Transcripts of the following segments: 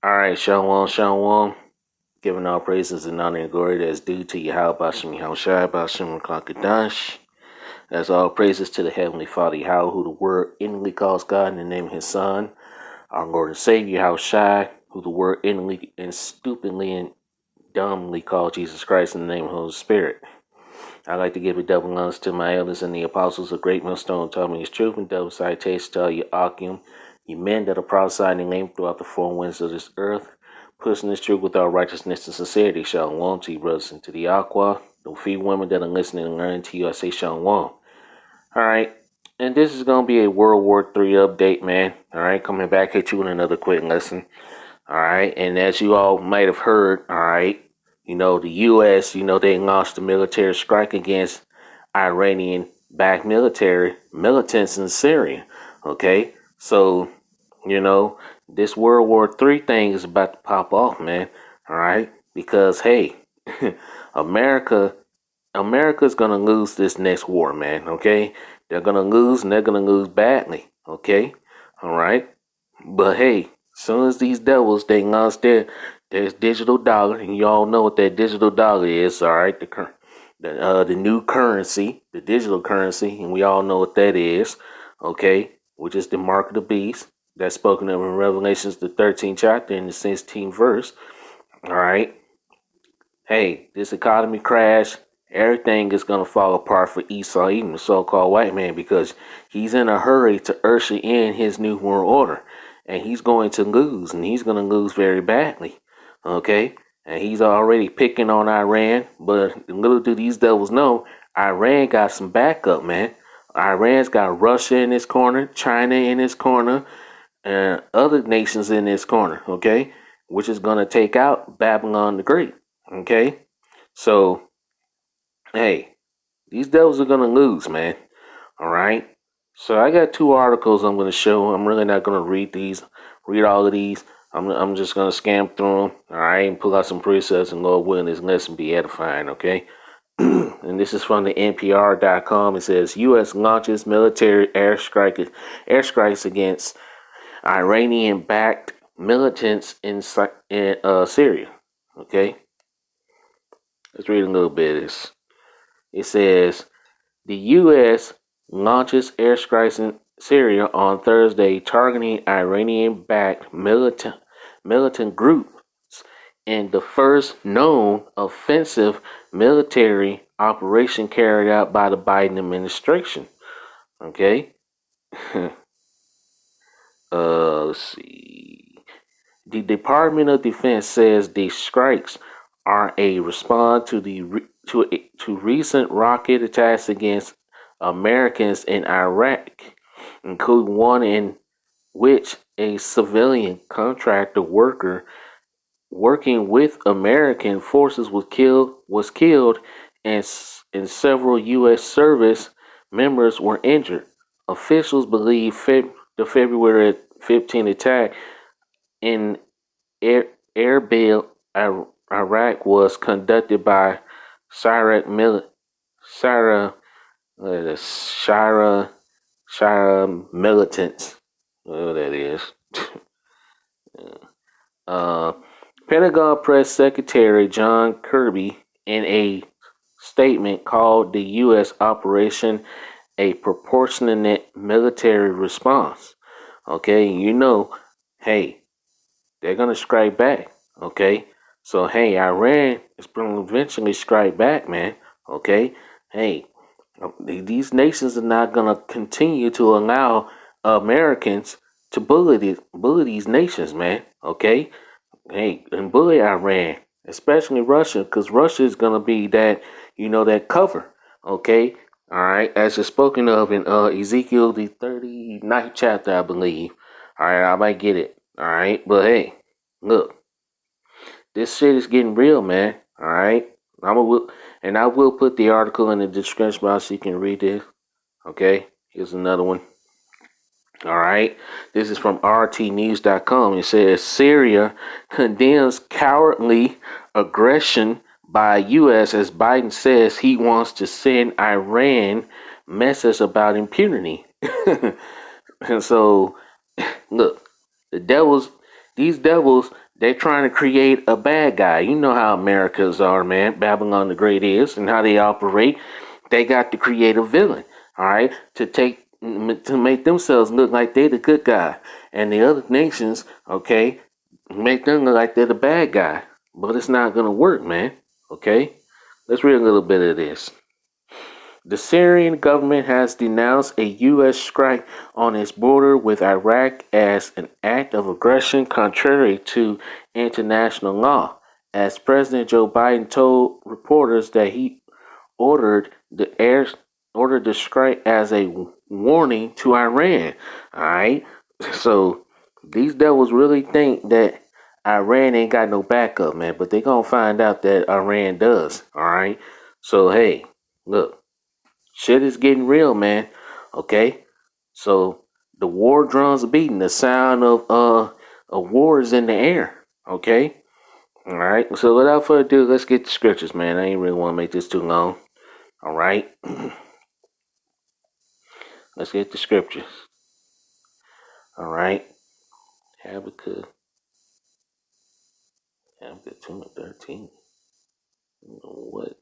All right, Shalom, Shalom. Giving all praises and honor and glory that is due to Yahweh Bashem Yahushai Bashem Kakadash. As all praises to the Heavenly Father Yahweh, who the Word inwardly calls God in the name of His Son, our Lord and Savior Yahushai, who the Word inwardly and stupidly and dumbly called Jesus Christ in the name of the Holy Spirit. I'd like to give a double honors to my elders and the apostles of Great Millstone, taught me His truth, and double citation to all you Akim, you men that are prophesied in name throughout the four winds of this earth, pushing this truth with all righteousness and sincerity. Shalom to you, brothers, and to the Aqua, the few women that are listening and learning to you, I say Shalom. All right, and this is going to be a World War III update, man. All right, coming back at you with another quick lesson. All right, and as you all might have heard, all right, the U.S., they launched a military strike against Iranian-backed militants in Syria. Okay, so, this World War III thing is about to pop off, man. All right, because, hey, America's going to lose this next war, man. Okay, they're going to lose, and they're going to lose badly. Okay, all right, but hey, as soon as these devils they launch there's digital dollar, and you all know what that digital dollar is, all right? The new currency, the digital currency, and we all know what that is, okay? Which is the mark of the beast that's spoken of in Revelations the 13th chapter in the 16th verse. All right. Hey, this economy crash, everything is gonna fall apart for Esau, even the so-called white man, because he's in a hurry to usher in his new world order, and he's going to lose, and he's gonna lose very badly. Okay, and he's already picking on Iran, but little do these devils know, Iran got some backup, man. Iran's got Russia in his corner, China in his corner, and other nations in his corner. Okay, which is gonna take out Babylon the Great. Okay, so hey, these devils are gonna lose, man. All right. So I got two articles I'm gonna show. I'm really not gonna read all of these. I'm just gonna scan through them. All right, and pull out some precepts, and Lord willing, this lesson be edifying. Okay. And this is from the NPR.com. It says U.S. launches military airstrikes against Iranian-backed militants in Syria. Okay. Let's read a little bit of this. It says the U.S. launches airstrikes in Syria on Thursday, targeting Iranian-backed militant groups in the first known offensive military operation carried out by the Biden administration. Okay. Let's see. The Department of Defense says the strikes are a response to recent rocket attacks against Americans in Iraq, including one in which a civilian contractor worker working with American forces was killed, and several U.S. service members were injured. Officials believe the February 15 attack in Erbil, Iraq was conducted by Syriac Syria, Shira militants, whatever that is. Pentagon Press Secretary John Kirby, in a statement, called the U.S. operation a proportionate military response. Okay, hey, they're gonna strike back. Okay, so hey, Iran is going to eventually strike back, man. Okay, hey, these nations are not gonna continue to allow Americans to bully these nations, man. Okay, hey, and bully Iran, especially Russia, because Russia is gonna be that cover. Okay, all right, as is spoken of in Ezekiel the 39th chapter, I believe. All right, I might get it. All right, but hey, look, this shit is getting real, man. All right, I will put the article in the description box so you can read this. Okay, here's another one. All right, this is from RTnews.com. It says Syria condemns cowardly aggression by U.S. as Biden says he wants to send Iran message about impunity. And so, look, these devils, They're trying to create a bad guy. You know how Americans are, man. Babylon the Great is, and how they operate. They got to create a villain, all right, to make themselves look like they're the good guy, and the other nations, okay, make them look like they're the bad guy. But it's not gonna work, man. Okay, let's read a little bit of this. The Syrian government has denounced a U.S. strike on its border with Iraq as an act of aggression contrary to international law, as President Joe Biden told reporters that he ordered the air ordered the strike as a warning to Iran. All right, so these devils really think that Iran ain't got no backup, man, but they gonna find out that Iran does. All right, so hey, look. Shit is getting real, man. Okay, so the war drums are beating. The sound of a war is in the air. Okay, all right. So without further ado, let's get the scriptures, man. I ain't really want to make this too long. All right, let's get the scriptures. All right, Habakkuk, Habakkuk 2:13. You know what?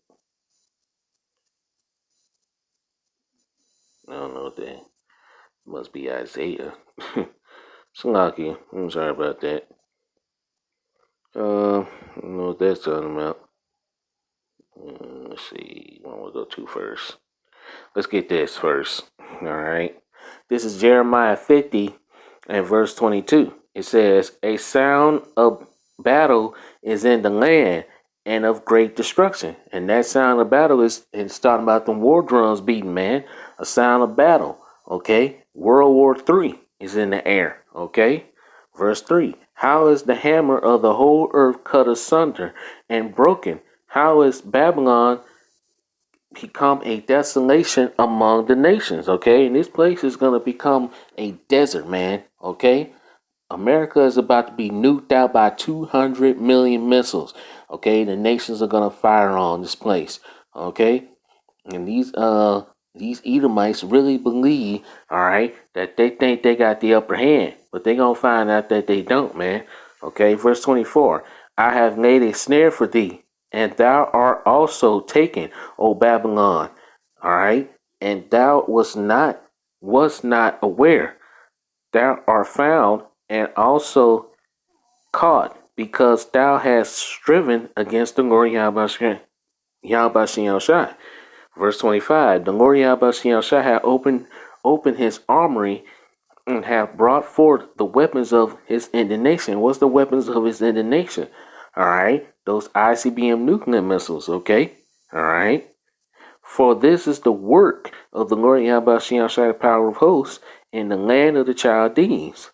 I don't know what that must be. Isaiah. Slocky. I'm sorry about that. I don't know what that's talking about. Let's see. What we'll go to first. Let's get this first. All right. This is Jeremiah 50 and verse 22. It says, "A sound of battle is in the land and of great destruction." And that sound of battle is talking about the war drums beating, man. A sound of battle. Okay. World War III is in the air. Okay. Verse 3. How is the hammer of the whole earth cut asunder and broken? How is Babylon become a desolation among the nations? Okay, and this place is going to become a desert, man. Okay, America is about to be nuked out by 200 million missiles. Okay, the nations are going to fire on this place. Okay, and these Edomites really believe, all right, that they think they got the upper hand, but they gonna find out that they don't, man. Okay, verse 24. I have laid a snare for thee, and thou art also taken, O Babylon. All right, and thou was not aware. Thou art found and also caught, because thou hast striven against the Lord Yahweh Shai. Verse 25, the Lord Yahweh Shai had opened his armory and have brought forth the weapons of his indignation. What's the weapons of his indignation? All right, those ICBM nuclear missiles, okay? All right. For this is the work of the Lord Yahweh Shai, the power of hosts, in the land of the Chaldeans.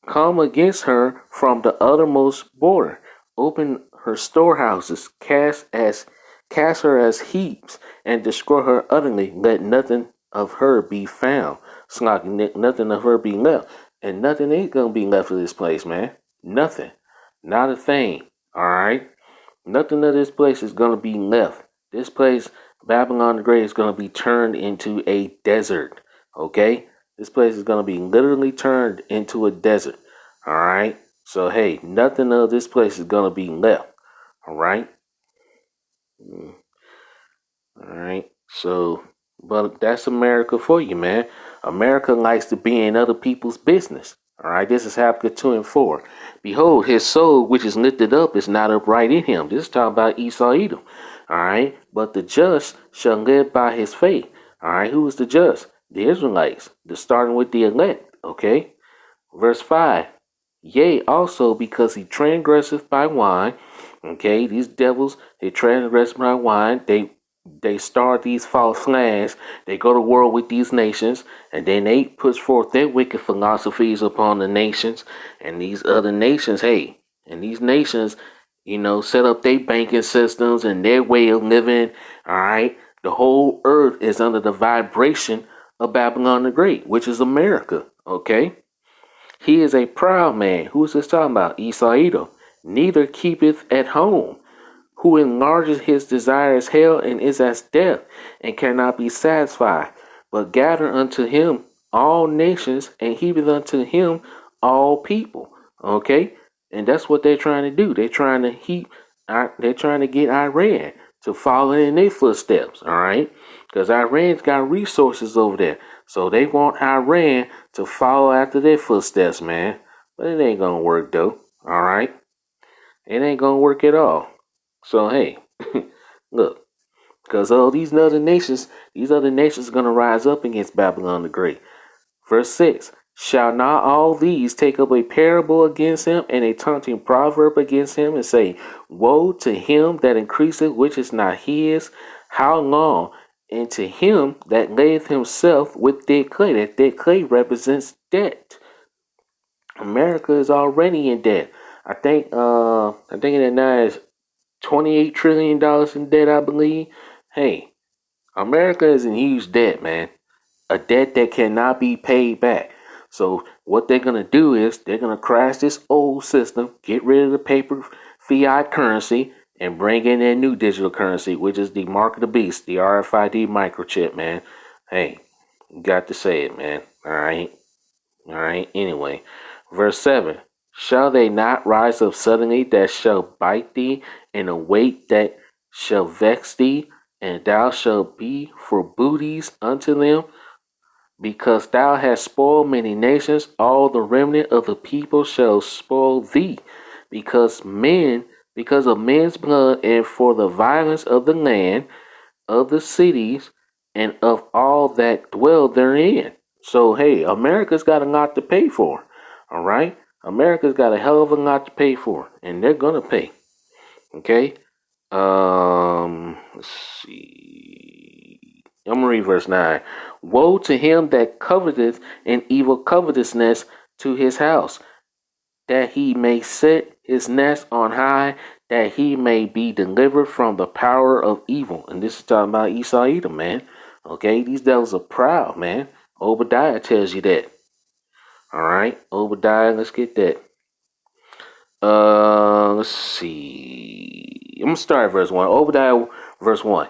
Come against her from the uttermost border. Open her storehouses, cast her as heaps, and destroy her utterly. Let nothing of her be found. Nothing of her be left. And nothing ain't gonna be left of this place, man. Nothing. Not a thing. Alright? Nothing of this place is gonna be left. This place, Babylon the Great, is gonna be turned into a desert. Okay? This place is going to be literally turned into a desert. All right. So, hey, nothing of this place is going to be left. All right. All right. So, but that's America for you, man. America likes to be in other people's business. All right. This is Habakkuk 2 and 4. Behold, his soul, which is lifted up, is not upright in him. This is talking about Esau Edom. All right. But the just shall live by his faith. All right. Who is the just? The Israelites, starting with the elect, okay? Verse 5, yea, also because he transgresseth by wine, okay? These devils, they transgress by wine, they start these false flags, they go to war with these nations, and then they push forth their wicked philosophies upon the nations, and these other nations, hey, and these nations, set up their banking systems and their way of living, all right? The whole earth is under the vibration of Babylon the Great, which is America, okay? He is a proud man. Who is this talking about? Esau Edom. Neither keepeth at home, who enlarges his desires hell and is as death, and cannot be satisfied, but gather unto him all nations, and heapeth unto him all people. Okay? And that's what they're trying to do. They're trying to get Iran to follow in their footsteps, all right? Because Iran's got resources over there. So they want Iran to follow after their footsteps, man. But it ain't gonna work though. All right? It ain't gonna work at all. So hey, look, because all these other nations are gonna rise up against Babylon the Great. Verse 6. Shall not all these take up a parable against him and a taunting proverb against him and say, woe to him that increaseth which is not his? How long? And to him that layeth himself with dead clay. That dead clay represents debt. America is already in debt. I think it now is $28 trillion in debt, I believe. Hey, America is in huge debt, man. A debt that cannot be paid back. So what they're gonna do is they're gonna crash this old system, get rid of the paper fiat currency, and bring in their new digital currency, which is the mark of the beast, the RFID microchip, man. Hey, you got to say it, man. All right. All right. Anyway, verse 7. Shall they not rise up suddenly that shall bite thee, and await that shall vex thee, and thou shalt be for booties unto them? Because thou hast spoiled many nations, all the remnant of the people shall spoil thee, because of men's blood, and for the violence of the land, of the cities, and of all that dwell therein. So hey, America's got a lot to pay for. All right, America's got a hell of a lot to pay for, and they're gonna pay. Okay. Let's see. I'm gonna read verse 9. Woe to him that coveteth an evil covetousness to his house, that he may set his nest on high, that he may be delivered from the power of evil. And this is talking about Esau Edom, man. Okay, these devils are proud, man. Obadiah tells you that. All right, Obadiah, let's get that. Let's see. I'm gonna start at verse 1. Obadiah, verse 1.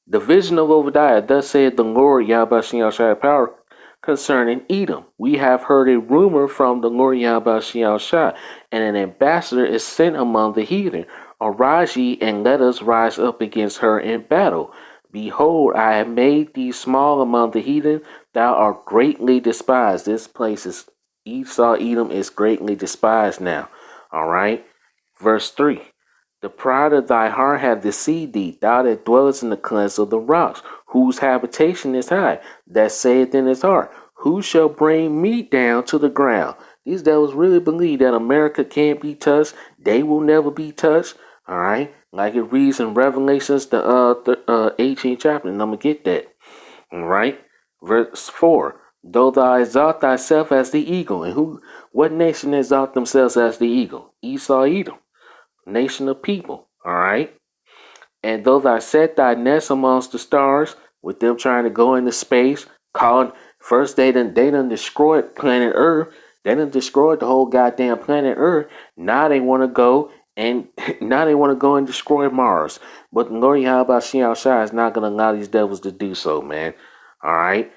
The vision of Obadiah, thus saith the Lord Yahweh Shai power concerning Edom. We have heard a rumor from the Lord Yahweh Shai, and an ambassador is sent among the heathen. Arise ye, and let us rise up against her in battle. Behold, I have made thee small among the heathen, thou art greatly despised. This place is Esau, Edom is greatly despised now. All right. Verse 3. The pride of thy heart hath deceived thee, thou that dwellest in the clefts of the rocks, whose habitation is high, that saith in his heart, who shall bring me down to the ground? These devils really believe that America can't be touched. They will never be touched. All right. Like it reads in Revelations, the 18th chapter, and I'm going to get that. All right. Verse 4. Though thou exalt thyself as the eagle, and what nation exalt themselves as the eagle? Esau, Edom, nation of people. All right. And though thou set thy nest amongst the stars, with them trying to go into space, calling first they done destroyed planet Earth. They done destroyed the whole goddamn planet Earth. Now they want to go and destroy Mars. But the Lord Yahweh Shai is not going to allow these devils to do so, man. All right.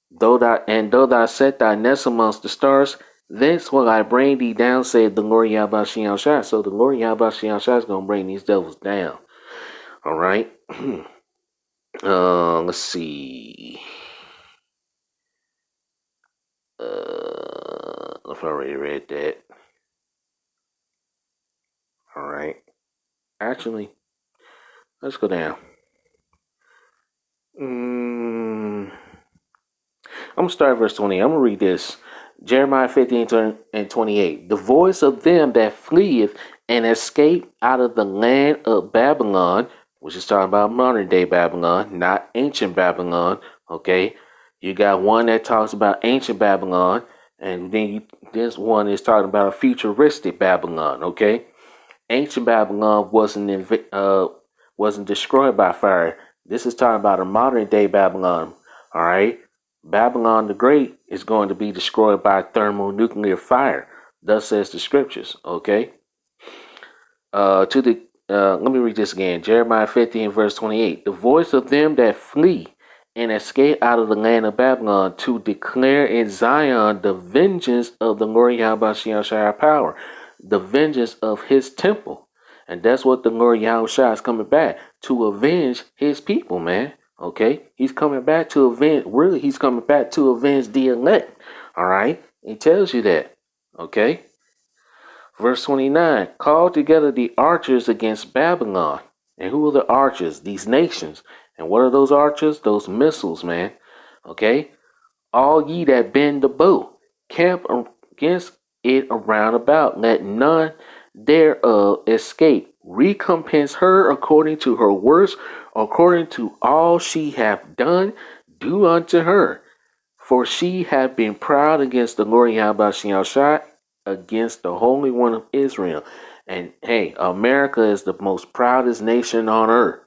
Though thou set thy nest amongst the stars, thence will I bring thee down, saith the Lord Yahweh Shai. So the Lord Yahweh Shai is going to bring these devils down. All right. Let's see. I've already read that. All right. Actually, let's go down. I'm going to start at verse 20. I'm going to read this. Jeremiah 15 and 28. The voice of them that fleeth and escape out of the land of Babylon, which is talking about modern day Babylon, not ancient Babylon. Okay. You got one that talks about ancient Babylon, and then this one is talking about a futuristic Babylon. Okay. Ancient Babylon wasn't destroyed by fire. This is talking about a modern day Babylon. All right. Babylon the Great is going to be destroyed by thermonuclear fire. Thus says the scriptures. Okay. Let me read this again. Jeremiah 15 verse 28. The voice of them that flee and escape out of the land of Babylon, to declare in Zion the vengeance of the Lord Yahweh Shai power. the vengeance of his temple. And that's what the Lord Yahushua is coming back to avenge his people, man. Okay? He's coming back to avenge, really, he's coming back to avenge the elect. All right? It tells you that. Okay? Verse 29, call together the archers against Babylon. And who are the archers? These nations. And what are those archers? Those missiles, man. Okay? All ye that bend the bow, camp against it around about. Let none thereof escape. Recompense her according to her works, according to all she hath done, do unto her. For she hath been proud against the Lord Yahweh against the Holy One of Israel. And hey, America is the most proudest nation on earth.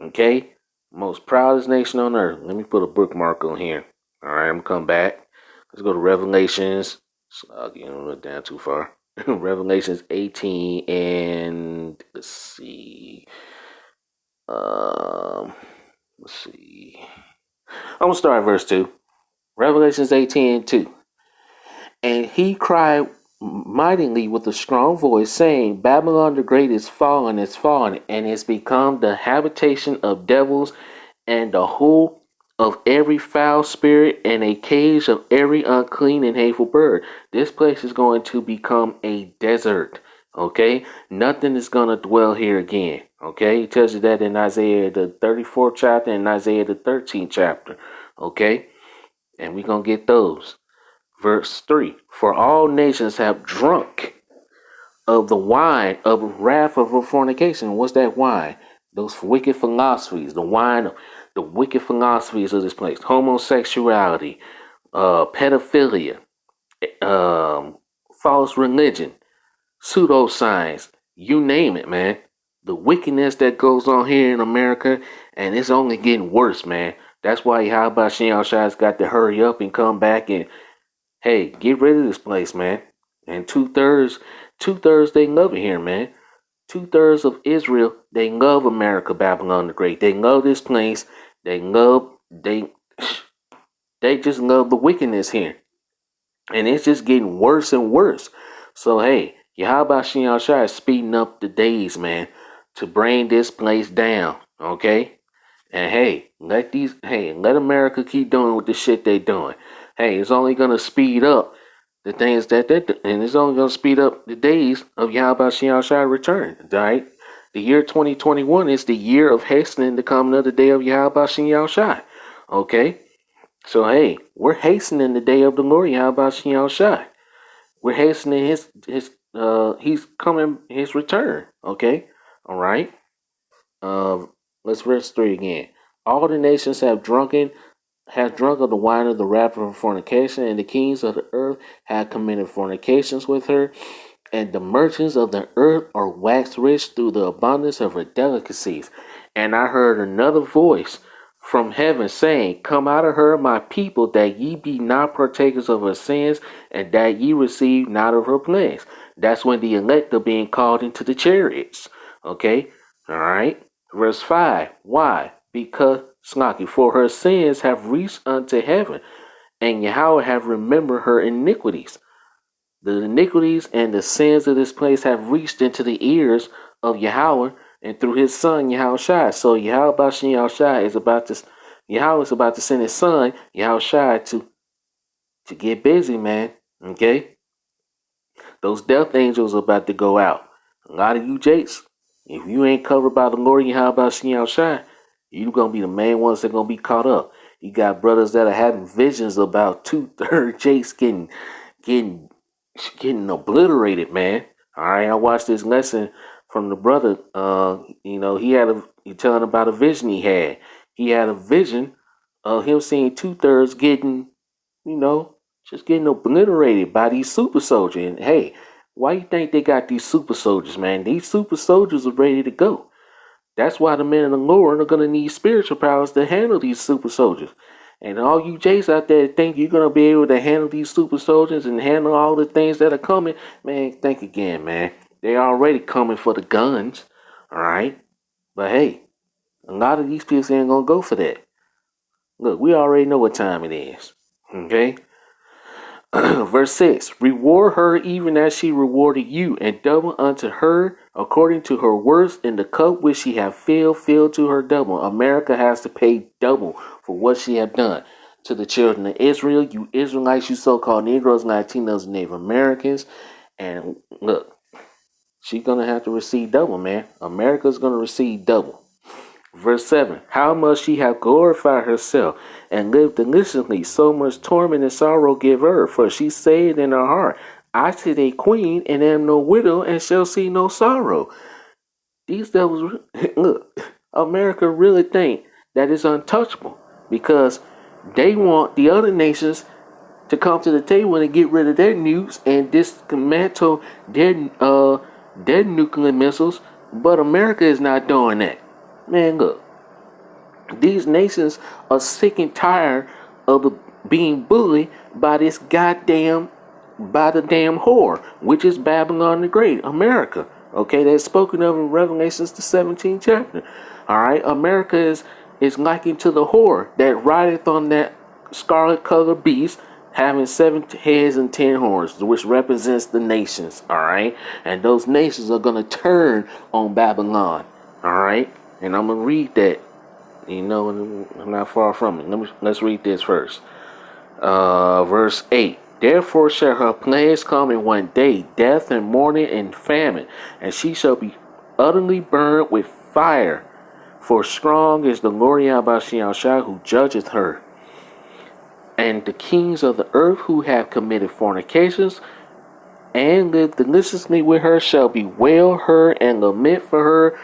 Okay? Most proudest nation on earth. Let me put a bookmark on here. All right, I'm gonna come back. Let's go to Revelations. So, you know, not down too far. Revelations 18 and let's see. Let's see. I'm gonna start at verse 2. Revelations 18 and 2. And he cried mightily with a strong voice, saying, Babylon the Great is fallen, and is become the habitation of devils, and the hole of every foul spirit, and a cage of every unclean and hateful bird. This place is going to become a desert. Okay? Nothing is going to dwell here again. Okay? He tells you that in Isaiah the 34th chapter and Isaiah the 13th chapter. Okay? And we're going to get those. Verse 3, for all nations have drunk of the wine of wrath of fornication. What's that wine? Those wicked philosophies, the wine of the wicked philosophies of this place. Homosexuality, pedophilia, false religion, pseudoscience, you name it, man. The wickedness that goes on here in America, and it's only getting worse, man. That's why Yahweh Shai's got to hurry up and come back and hey, get rid of this place, man. And two-thirds, they love it here, man. Two-thirds of Israel, they love America, Babylon the Great. They love this place. They just love the wickedness here. And it's just getting worse and worse. So, hey, Yahweh Shai is speeding up the days, man, to bring this place down, okay? And let America keep doing what the shit they doing. Hey, it's only gonna speed up the things and it's only gonna speed up the days of Yahweh Shai return. Right? The year 2021 is the year of hastening the coming of the day of Yahweh Shai. Okay? So hey, we're hastening the day of the Lord Yahweh Shai. We're hastening he's coming his return. Okay? All right. Let's verse 3 again. All the nations have drunk of the wine of the wrath of fornication, and the kings of the earth have committed fornications with her, and the merchants of the earth are waxed rich through the abundance of her delicacies. And I heard another voice from heaven saying, Come out of her, my people, that ye be not partakers of her sins, and that ye receive not of her plagues. That's when the elect are being called into the chariots. Okay? All right? Verse 5. Why? Because, for her sins have reached unto heaven, and Yahweh have remembered her iniquities. The iniquities and the sins of this place have reached into the ears of Yahweh and through his son Yahushua. So Yahweh is about to send his son Yahushua to get busy, man. Okay? Those death angels are about to go out. A lot of you Jakes, if you ain't covered by the Lord Yahweh Yahushua, you're gonna be the main ones that are gonna be caught up. You got brothers that are having visions about 2/3 Jakes getting obliterated, man. All right, I watched this lesson from the brother. He telling about a vision he had. He had a vision of him seeing 2/3 getting, just getting obliterated by these super soldiers. And hey, why you think they got these super soldiers, man? These super soldiers are ready to go. That's why the men of the Lord are gonna need spiritual powers to handle these super soldiers. And all you Jays out there think you're going to be able to handle these super soldiers and handle all the things that are coming, man, think again, man. They're already coming for the guns, all right? But hey, a lot of these people ain't going to go for that. Look, we already know what time it is, okay? Verse 6, reward her even as she rewarded you, and double unto her according to her works, in the cup which she hath filled, fill to her double. America has to pay double for what she have done to the children of Israel, you Israelites, you so-called Negroes, Latinos, and Native Americans. And look, she's going to have to receive double, man. America's going to receive double. Verse 7, how much she hath glorified herself and lived deliciously, so much torment and sorrow give her. For she said in her heart, I sit a queen and am no widow and shall see no sorrow. These devils, look, America really think that it's untouchable because they want the other nations to come to the table and get rid of their nukes and dismantle their nuclear missiles. But America is not doing that. Man, look, these nations are sick and tired of being bullied by by the damn whore, which is Babylon the Great, America. Okay, that's spoken of in Revelations the 17th chapter. All right, America is likened to the whore that rideth on that scarlet colored beast, having 7 heads and 10 horns, which represents the nations. All right, and those nations are gonna turn on Babylon. All right. And I'm going to read that. You know, I'm not far from it. Let's read this first. Verse 8. Therefore shall her plagues come in one day, death and mourning and famine, and she shall be utterly burned with fire. For strong is the Lord Yahweh who judgeth her. And the kings of the earth who have committed fornications and lived deliciously with her shall bewail her and lament for her,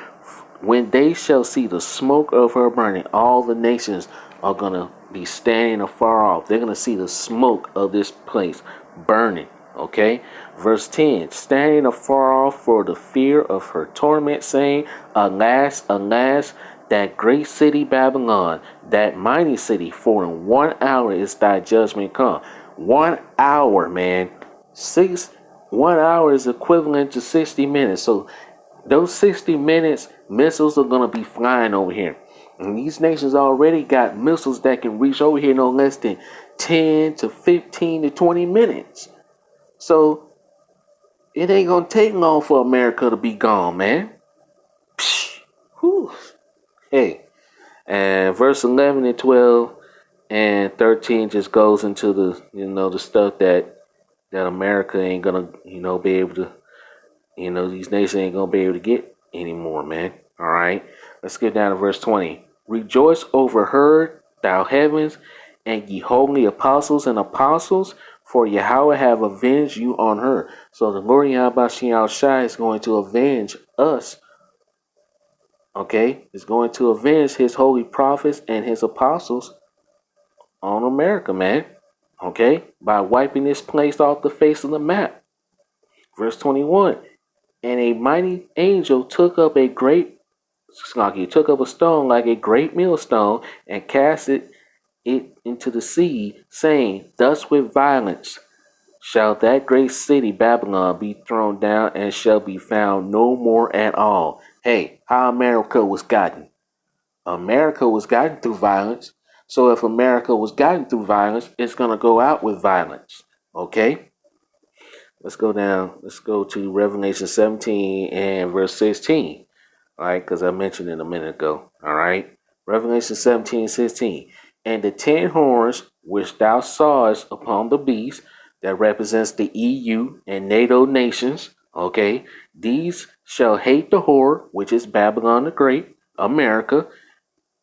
when they shall see the smoke of her burning. All the nations are going to be standing afar off. They're going to see the smoke of this place burning. Okay. Verse 10, standing afar off for the fear of her torment, saying, alas, alas, that great city Babylon, that mighty city, for in 1 hour is thy judgment come. 1 hour, man. 1 hour is equivalent to 60 minutes. So those 60 minutes, missiles are going to be flying over here. And these nations already got missiles that can reach over here no less than 10 to 15 to 20 minutes. So it ain't going to take long for America to be gone, man. Psh, whew. Hey, and verse 11 and 12 and 13 just goes into the, the stuff that America ain't going to, be able to, these nations ain't going to be able to get anymore, man. All right. Let's get down to verse 20. Rejoice over her, thou heavens, and ye holy apostles and apostles, for Yahweh have avenged you on her. So the Lord Yahweh Shai is going to avenge us. Okay. Is going to avenge his holy prophets and his apostles on America, man. Okay. By wiping this place off the face of the map. Verse 21. And a mighty angel took up a stone like a great millstone and cast it into the sea, saying, thus with violence shall that great city Babylon be thrown down and shall be found no more at all. Hey, how America was gotten? America was gotten through violence. So if America was gotten through violence, it's going to go out with violence. Okay? Let's go down. Let's go to Revelation 17 and verse 16. All right, because I mentioned it a minute ago. All right. Revelation 17:16. And the 10 horns which thou sawest upon the beast, that represents the EU and NATO nations. Okay. These shall hate the whore, which is Babylon the Great, America,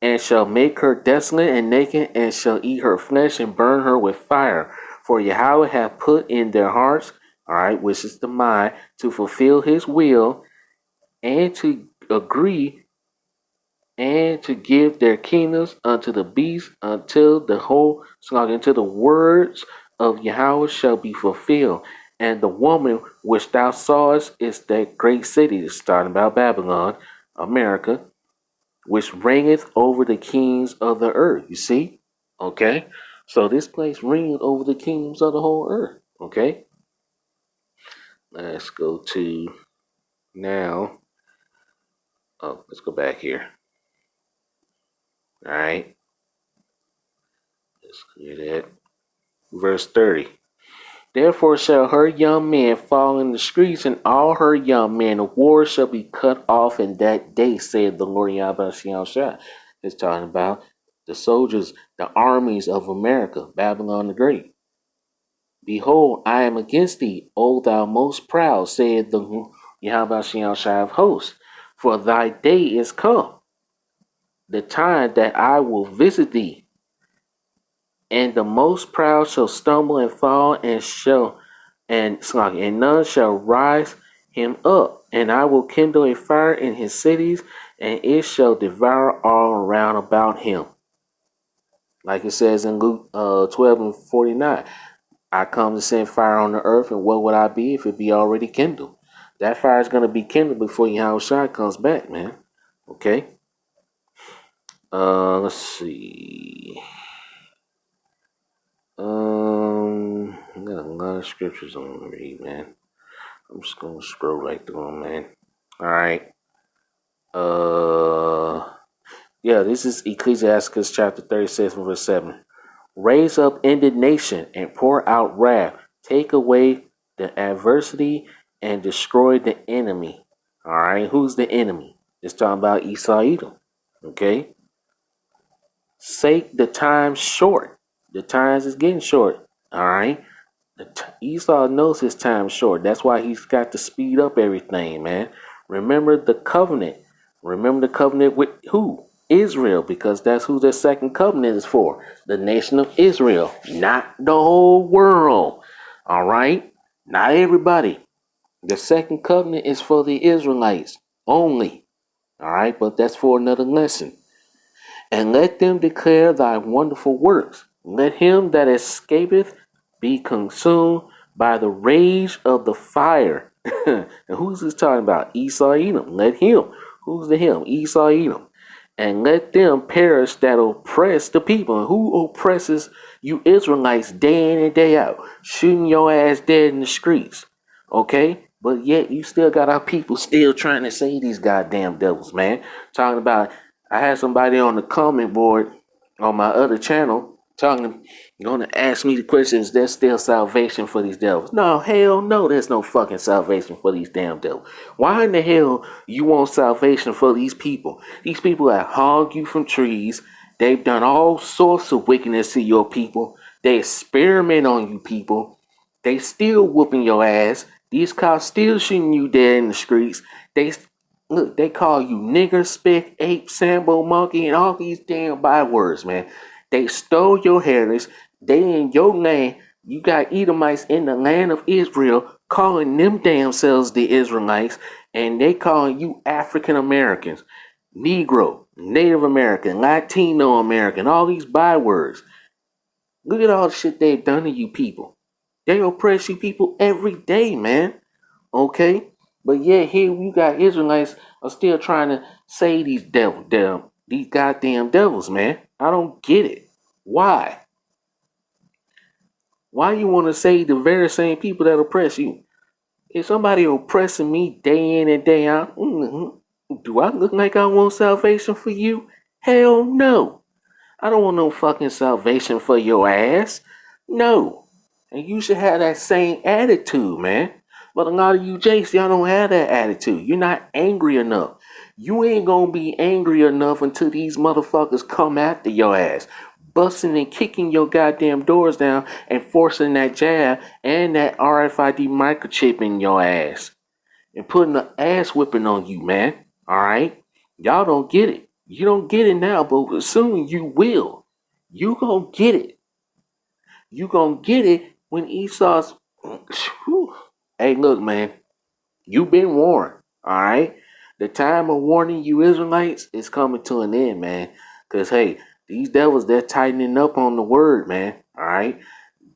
and shall make her desolate and naked, and shall eat her flesh and burn her with fire. For Yahweh hath put in their hearts, all right, which is the mind, to fulfill his will and to agree and to give their kingdoms unto the beast until until the words of Yahweh shall be fulfilled. And the woman which thou sawest is that great city, starting about Babylon, America, which reigneth over the kings of the earth. You see? Okay? So this place reigneth over the kingdoms of the whole earth. Okay? Let's go to now. Oh, let's go back here. All right. Let's clear that. Verse 30. Therefore shall her young men fall in the streets, and all her young men of war shall be cut off in that day, said the Lord Yahweh Shah. It's talking about the soldiers, the armies of America, Babylon the Great. Behold, I am against thee, O thou most proud, said the Yahweh Shah of hosts. For thy day is come, the time that I will visit thee, and the most proud shall stumble and fall, and none shall rise him up. And I will kindle a fire in his cities, and it shall devour all around about him. Like it says in Luke 12 and 49, I come to send fire on the earth, and what would I be if it be already kindled? That fire is going to be kindled before Yahweh comes back, man. Okay. Let's see. I got a lot of scriptures on to read, man. I'm just gonna scroll right through them, man. All right. Yeah, this is Ecclesiastes chapter 36 verse 7. Raise up indignation and pour out wrath. Take away the adversity and destroy the enemy. All right. Who's the enemy? It's talking about Esau Edom. Okay. Sake the time short. The times is getting short. All right. Esau knows his time short. That's why he's got to speed up everything, man. Remember the covenant. Remember the covenant with who? Israel, because that's who the second covenant is for. The nation of Israel, not the whole world. All right? Not everybody. The second covenant is for the Israelites only. All right? But that's for another lesson. And let them declare thy wonderful works. Let him that escapeth be consumed by the rage of the fire. And who's this talking about? Esau Edom. Let him. Who's the him? Esau Edom. And let them perish that oppress the people. And who oppresses you Israelites day in and day out? Shooting your ass dead in the streets. Okay? But yet you still got our people still trying to say these goddamn devils, man. Talking about, I had somebody on the comment board on my other channel talking, gonna ask me the question, is there still salvation for these devils? No, hell no, there's no fucking salvation for these damn devils. Why in the hell you want salvation for these people? These people that hog you from trees, they've done all sorts of wickedness to your people. They experiment on you people. They still whooping your ass. These cops still shooting you dead in the streets. They call you nigger, spick, ape, sambo, monkey, and all these damn bywords, man. They stole your heritage. They in your land. You got Edomites in the land of Israel calling them damn selves the Israelites, and they calling you African Americans, Negro, Native American, Latino American, all these bywords. Look at all the shit they've done to you people. They oppress you people every day, man. Okay? But yet here you got Israelites are still trying to say these these goddamn devils, man. I don't get it. Why? Why you want to say the very same people that oppress you? If somebody oppressing me day in and day out, do I look like I want salvation for you? Hell no. I don't want no fucking salvation for your ass. No. And you should have that same attitude, man. But a lot of you Jakes, y'all don't have that attitude. You're not angry enough. You ain't gonna be angry enough until these motherfuckers come after your ass. Busting and kicking your goddamn doors down and forcing that jab and that RFID microchip in your ass. And putting the ass whipping on you, man. Alright? Y'all don't get it. You don't get it now, but soon you will. You gonna get it. You gonna get it when Esau's. Whew. Hey, look, man. You been warned. All right. The time of warning you Israelites is coming to an end, man. Cause hey, these devils they're tightening up on the word, man. All right.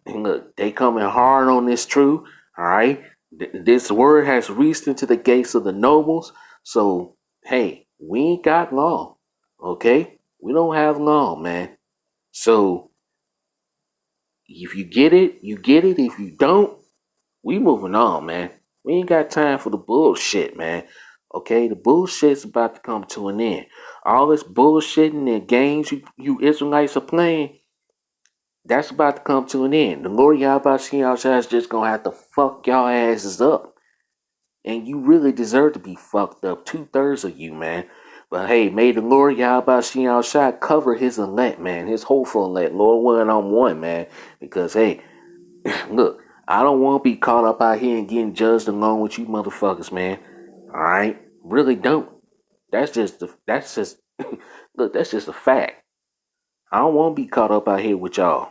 And look, they coming hard on this truth. All right. This word has reached into the gates of the nobles. So hey, we ain't got long. Okay, we don't have long, man. So if you get it, you get it. If you don't, we moving on, man. We ain't got time for the bullshit, man. Okay, the bullshit's about to come to an end. All this bullshitting and games you Israelites are playing, That's about to come to an end. The Lord Yahweh is just gonna have to fuck y'all asses up. And you really deserve to be fucked up. 2/3 of you, man. But hey, may the Lord Yahweh cover his elect, man. His hopeful elect. Lord willing, I'm one, man. Because hey, look, I don't want to be caught up out here and getting judged along with you motherfuckers, man. Alright? Really don't. That's just look, that's just a fact. I don't want to be caught up out here with y'all.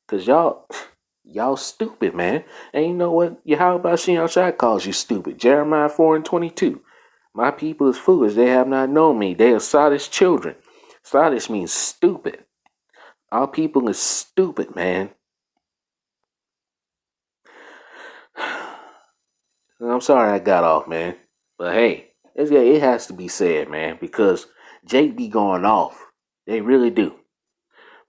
Cause y'all stupid, man. And you know what? Yahweh Shai calls you stupid. Jeremiah 4:22. My people is foolish. They have not known me. They are Sodish children. Sodish means stupid. Our people is stupid, man. I'm sorry I got off, man. But hey, it has to be said, man, because Jake be going off. They really do.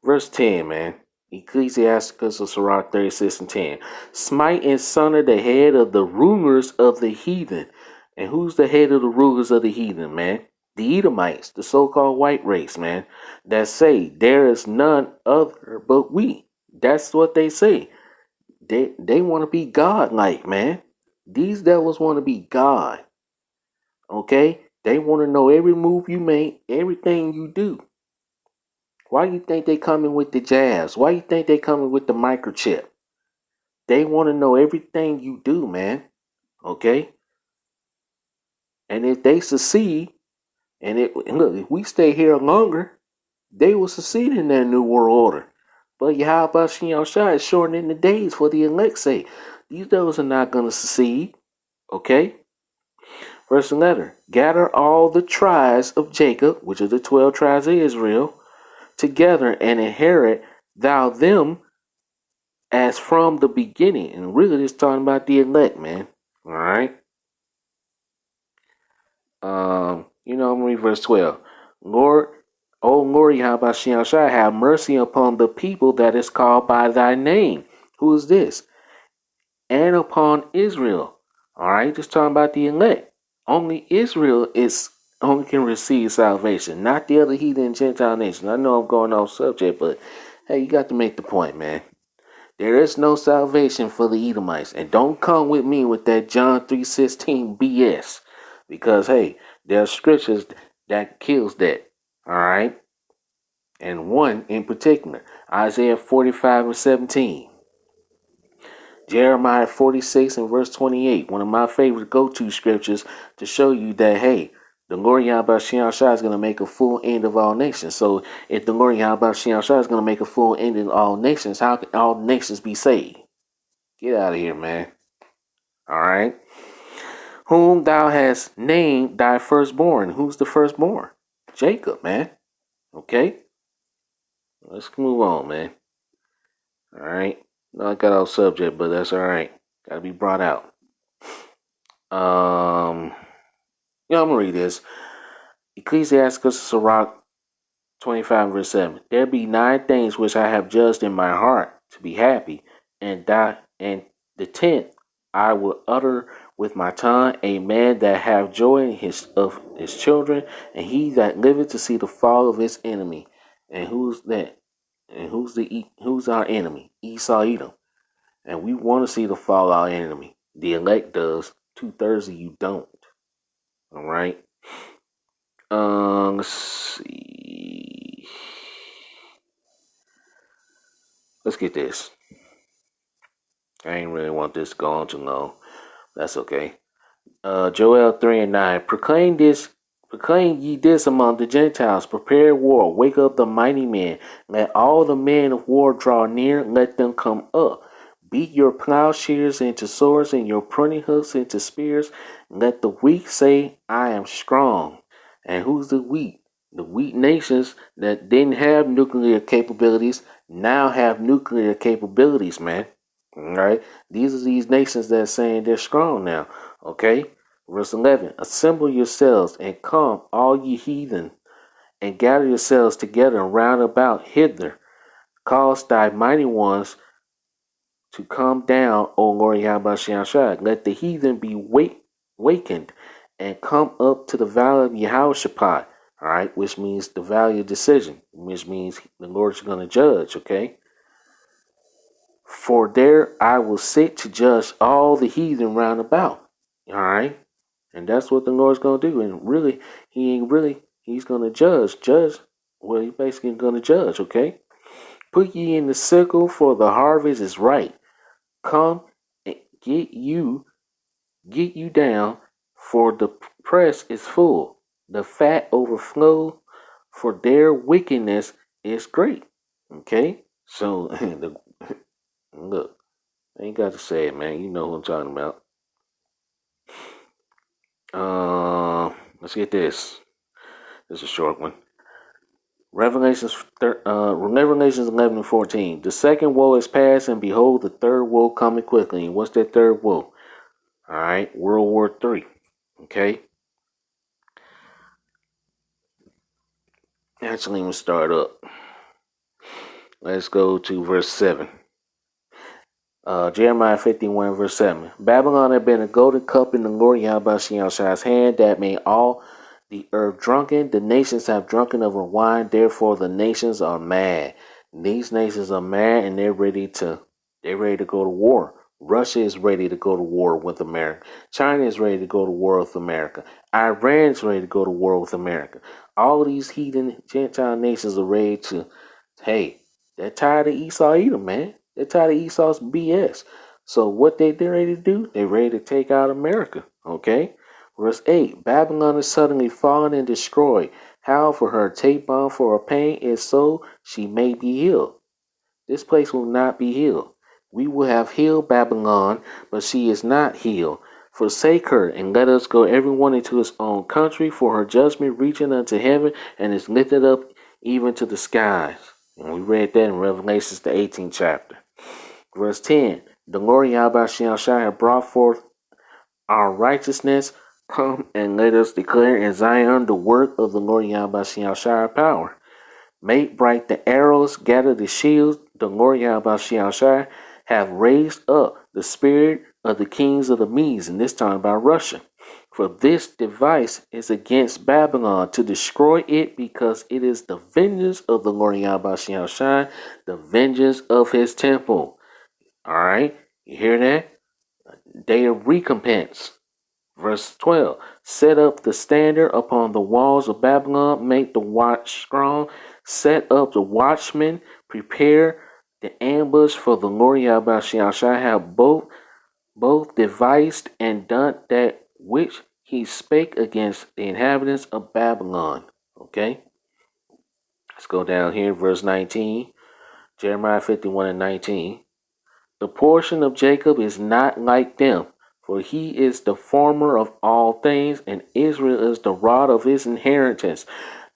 Verse 10, man. Ecclesiasticus of Sirach 36:10. Smite and sunder the head of the rulers of the heathen. And who's the head of the rulers of the heathen, man? The Edomites, the so-called white race, man, that say there is none other but we. That's what they say. They want to be God-like, man. These devils want to be God. Okay? They want to know every move you make, everything you do. Why you think they coming with the jabs? Why you think they coming with the microchip? They want to know everything you do, man. Okay? And if they succeed, look, if we stay here longer, they will succeed in that new world order. But Yahweh Shai is shortening the days for the elect's sake. These devils are not going to succeed. Okay? Verse 11. Gather all the tribes of Jacob, which are the 12 tribes of Israel, together and inherit thou them as from the beginning. And really, it's talking about the elect, man. All right. I'm gonna read verse 12. Lord, O Lord Yahweh Shai, have mercy upon the people that is called by thy name. Who is this? And upon Israel. All right, just talking about the elect. Only Israel only can receive salvation, not the other heathen Gentile nations. I know I'm going off subject, but hey, you got to make the point, man. There is no salvation for the Edomites. And don't come with me with that John 3:16 BS. Because hey, there are scriptures that kills that. Alright? And one in particular, Isaiah 45:17. Jeremiah 46 and verse 28. One of my favorite go-to scriptures to show you that hey, the Lord Yahweh Shai is going to make a full end of all nations. So if the Lord Yahweh Shai is going to make a full end of all nations, how can all nations be saved? Get out of here, man. All right. Whom thou hast named thy firstborn. Who's the firstborn? Jacob, man. Okay. Let's move on, man. All right. No, I got off subject, but that's all right. Got to be brought out. I'm gonna read this. Ecclesiasticus Sirach 25 verse 7. There be 9 things which I have judged in my heart to be happy, and the 10th I will utter with my tongue, a man that have joy in of his children, and he that liveth to see the fall of his enemy. And who's that? And who's our enemy? Esau Edom. And we want to see the fall of our enemy. The elect does. 2/3 of you don't. All right. Let's see. Let's get this. I ain't really want this to go on too long. That's okay. Joel 3:9. Proclaim ye this among the Gentiles. Prepare war. Wake up the mighty men. Let all the men of war draw near. Let them come up. Beat your plowshares into swords and your pruning hooks into spears. Let the weak say, I am strong. And who's the weak? The weak nations that didn't have nuclear capabilities now have nuclear capabilities, man. All right? These are these nations that are saying they're strong now. Okay? Verse 11. Assemble yourselves and come, all ye heathen, and gather yourselves together round about hither. Cause thy mighty ones to come down, O Lord Yahweh Shai. Let the heathen be wakened and come up to the valley of Yehoshaphat. All right, which means the valley of decision, which means the Lord's going to judge. Okay, For there I will sit to judge all the heathen round about. All right. And that's what the Lord's going to do. And really, he's going to judge. Well, he's basically going to judge, okay? Put ye in the sickle, for the harvest is ripe. Come and get you down, for the press is full. The fat overflow, for their wickedness is great. Okay? So, look, I ain't got to say it, man. You know who I'm talking about. Let's get this. This is a short one. Revelations 11 and 14. The second woe is past, and behold, the third woe coming quickly. And what's that third woe? All right, World War III. Okay. Actually, let me start up. Let's go to verse 7. Jeremiah 51, verse 7. Babylon had been a golden cup in the Lord Yahweh's hand that made all the earth drunken. The nations have drunken of her wine, therefore the nations are mad. These nations are mad and they're ready to go to war. Russia is ready to go to war with America. China is ready to go to war with America. Iran is ready to go to war with America. All of these heathen Gentile nations are ready to, hey, they're tired of Esau Edom, man. They're tired of Esau's BS. So what they're ready to do, they're ready to take out America. Okay? Verse 8, Babylon is suddenly fallen and destroyed. How for her take balm for her pain is so she may be healed. This place will not be healed. We will have healed Babylon, but she is not healed. Forsake her, and let us go everyone into his own country, for her judgment reaching unto heaven, and is lifted up even to the skies. And we read that in Revelations, the 18th chapter. Verse 10, the Lord Yahweh shall brought forth our righteousness. Come and let us declare in Zion the work of the Lord Yahweh shall power. Make bright the arrows, gather the shields. The Lord Yahweh have raised up the spirit of the kings of the Medes, and this time by Russia. For this device is against Babylon to destroy it, because it is the vengeance of the Lord Yahweh the vengeance of his temple. All right, you hear that? Day of recompense. Verse 12, set up the standard upon the walls of Babylon, make the watch strong, set up the watchmen, prepare the ambush, for the Lord Yahweh shall have both devised and done that which he spake against the inhabitants of Babylon. Okay, let's go down here, verse 19, Jeremiah 51 and 19. The portion of Jacob is not like them, for he is the former of all things, and Israel is the rod of his inheritance.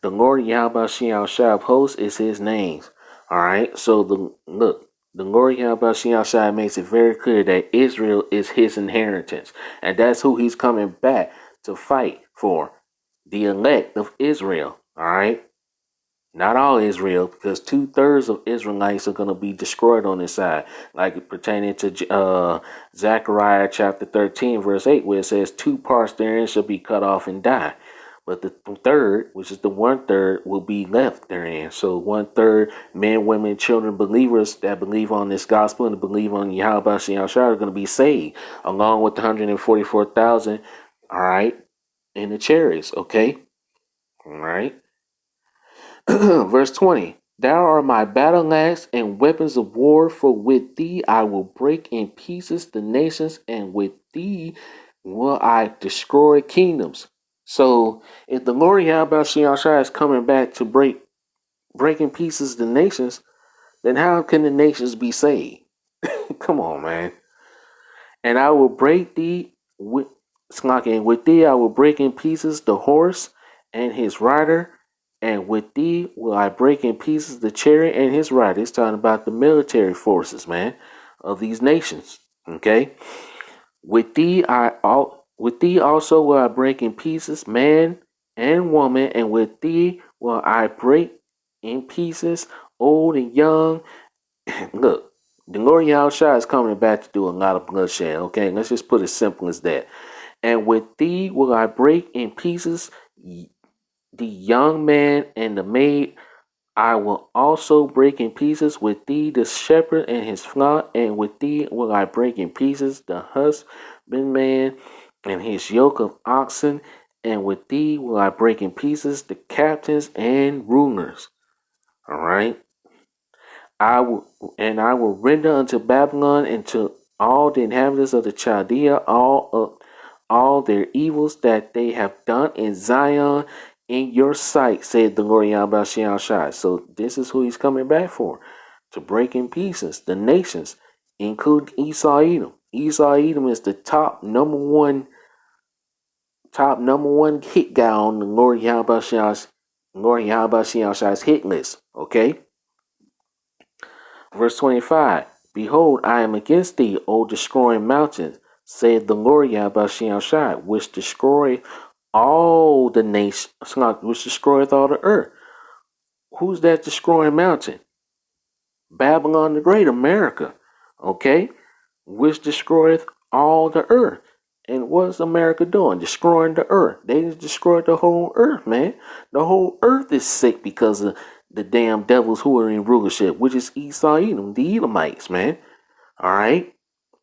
The Lord Yahweh of hosts is his name. All right, so the Lord Yahweh makes it very clear that Israel is his inheritance, and that's who he's coming back to fight for, the elect of Israel. All right. Not all Israel, because 2/3 of Israelites are going to be destroyed on this side, like pertaining to Zechariah chapter 13, verse 8, where it says 2 parts therein shall be cut off and die. But the third, which is the 1/3, will be left therein. So 1/3 men, women, children, believers that believe on this gospel and believe on Yahweh are going to be saved, along with the 144,000, all right, in the chariots, okay? All right. Verse 20, thou art my battle axe and weapons of war, for with thee I will break in pieces the nations, and with thee will I destroy kingdoms. So if the Lord Yahweh is coming back to break in pieces the nations, then how can the nations be saved? Come on, man. And I will break thee with thee I will break in pieces the horse and his rider, and with thee will I break in pieces the chariot and his rider. It's talking about the military forces, man, of these nations. Okay. With thee also will I break in pieces man and woman, and with thee will I break in pieces old and young. Look, the Lord Yahushua is coming back to do a lot of bloodshed, okay? Let's just put it simple as that. And with thee will I break in pieces the young man and the maid I will also break in pieces with thee the shepherd and his flock, and with thee will I break in pieces the husbandman and his yoke of oxen, and with thee will I break in pieces the captains and rulers. All right. I will render unto Babylon and to all the inhabitants of the Chaldea all their evils that they have done in Zion in your sight, said the Lord Yahweh Shai. So this is who he's coming back for, to break in pieces the nations, including Esau Edom. Esau Edom is the top number one hit guy on the Lord Yahweh Shai's hit list. Okay. Verse 25. Behold, I am against thee, O destroying mountains, said the Lord Yahweh Shai, which destroy all the nations, which destroyeth all the earth. Who's that destroying mountain? Babylon the Great, America. Okay? Which destroyeth all the earth. And what's America doing? Destroying the earth. They just destroyed the whole earth, man. The whole earth is sick because of the damn devils who are in rulership, which is Esau Edom, the Edomites, man. All right?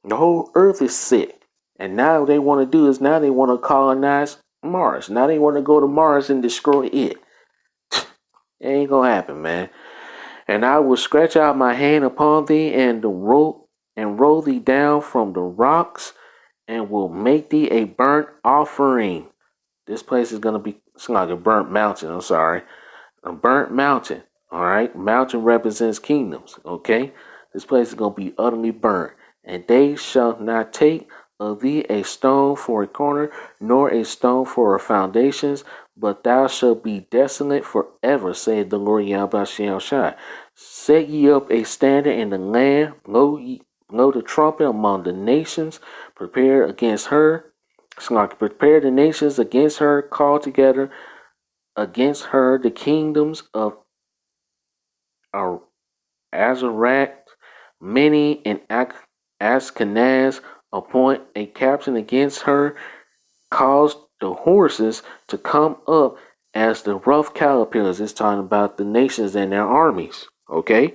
The whole earth is sick. And now they want to do is now they want to colonize Mars. Now they want to go to Mars and destroy it. It ain't gonna happen, man. And I will stretch out my hand upon thee and roll thee down from the rocks and will make thee a burnt offering. This place is gonna be it's like a burnt mountain, I'm sorry. A burnt mountain. Alright? Mountain represents kingdoms. Okay? This place is gonna be utterly burnt. And they shall not take of thee a stone for a corner, nor a stone for a foundations, but thou shalt be desolate forever, saith the Lord Yahweh Shai. Set ye up a standard in the land, blow the trumpet among the nations, prepare against her. Prepare the nations against her, call together against her the kingdoms of Azarach, Many and Ashkenaz, appoint a captain against her, cause the horses to come up as the rough caterpillars. It's talking about the nations and their armies. Okay?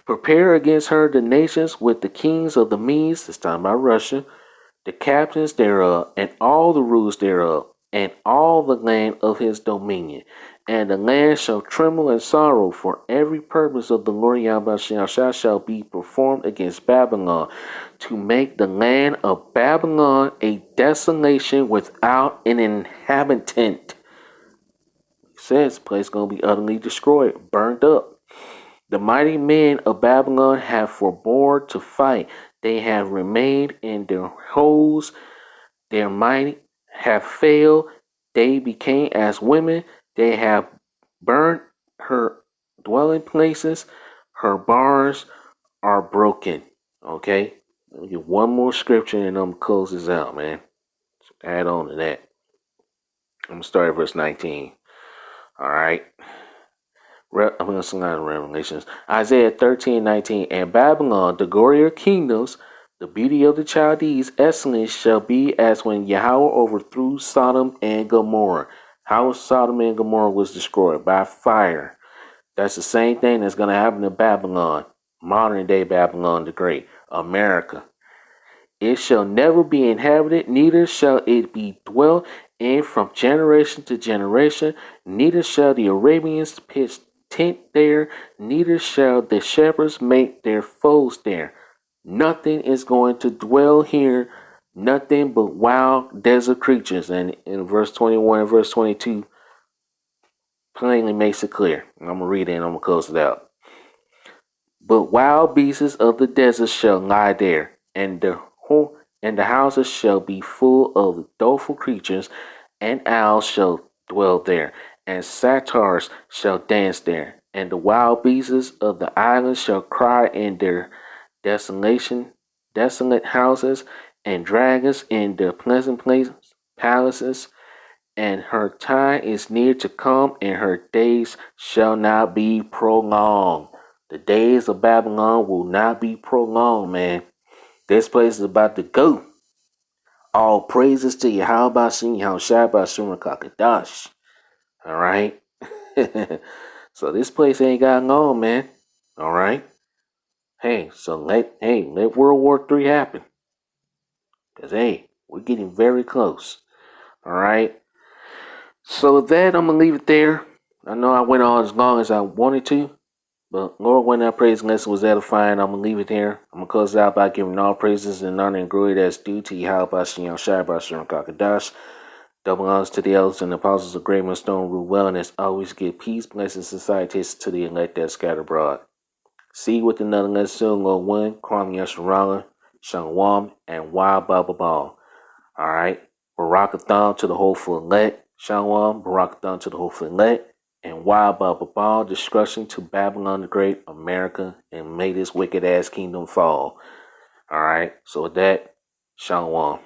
Prepare against her the nations with the kings of the Medes. It's talking about Russia, the captains thereof, and all the rulers thereof, and all the land of his dominion. And the land shall tremble and sorrow, for every purpose of the Lord Yahweh shall be performed against Babylon, to make the land of Babylon a desolation without an inhabitant. It says the place is going to be utterly destroyed, burned up. The mighty men of Babylon have forbore to fight. They have remained in their holes. Their mighty have failed. They became as women. They have burned her dwelling places. Her bars are broken. Okay? Let me get one more scripture and I'm going to close this out, man. So add on to that. I'm going to start at verse 19. All right? I'm going to sing out of Revelations. Isaiah 13:19. And Babylon, the glory of kingdoms, the beauty of the Chaldees, excellence shall be as when Yahweh overthrew Sodom and Gomorrah. How Sodom and Gomorrah was destroyed? By fire. That's the same thing that's going to happen to Babylon. Modern day Babylon the Great. America. It shall never be inhabited, neither shall it be dwelt in from generation to generation, neither shall the Arabians pitch tent there, neither shall the shepherds make their foes there. Nothing is going to dwell here, nothing but wild desert creatures. And in verse 21 and verse 22 plainly makes it clear. I'm going to read it and I'm going to close it out. But wild beasts of the desert shall lie there, and the houses shall be full of doleful creatures, and owls shall dwell there, and satyrs shall dance there, and the wild beasts of the islands shall cry in their desolate houses, and dragons in their pleasant palaces. And her time is near to come, and her days shall not be prolonged. The days of Babylon will not be prolonged, man. This place is about to go. All praises to Yahweh Shem Yahushua Bashum Kakadash. All right. So this place ain't got on, man. All right. Let World War III happen. Cause hey, we're getting very close. All right. So with that, I'm gonna leave it there. I know I went on as long as I wanted to, but Lord, when that praise and lesson was edifying, I'm gonna leave it there. I'm gonna close it out by giving all praises and honor and glory that's due to Yahweh Shem Shai Bashir Kakadash. Double honors to the elders and apostles of Great Stone rule well, and as always give peace, blessings, societies to the elect that scatter abroad. See you with another lesson, Lord One, Kwame Yasharala, Shalom, and Wild Baba Ball. Alright. Barakathon to the hopeful elect. Shalom, Barakathon to the hopeful elect. And Wild Baba Ball, destruction to Babylon the Great, America, and may this wicked ass kingdom fall. Alright. So with that, Shalom.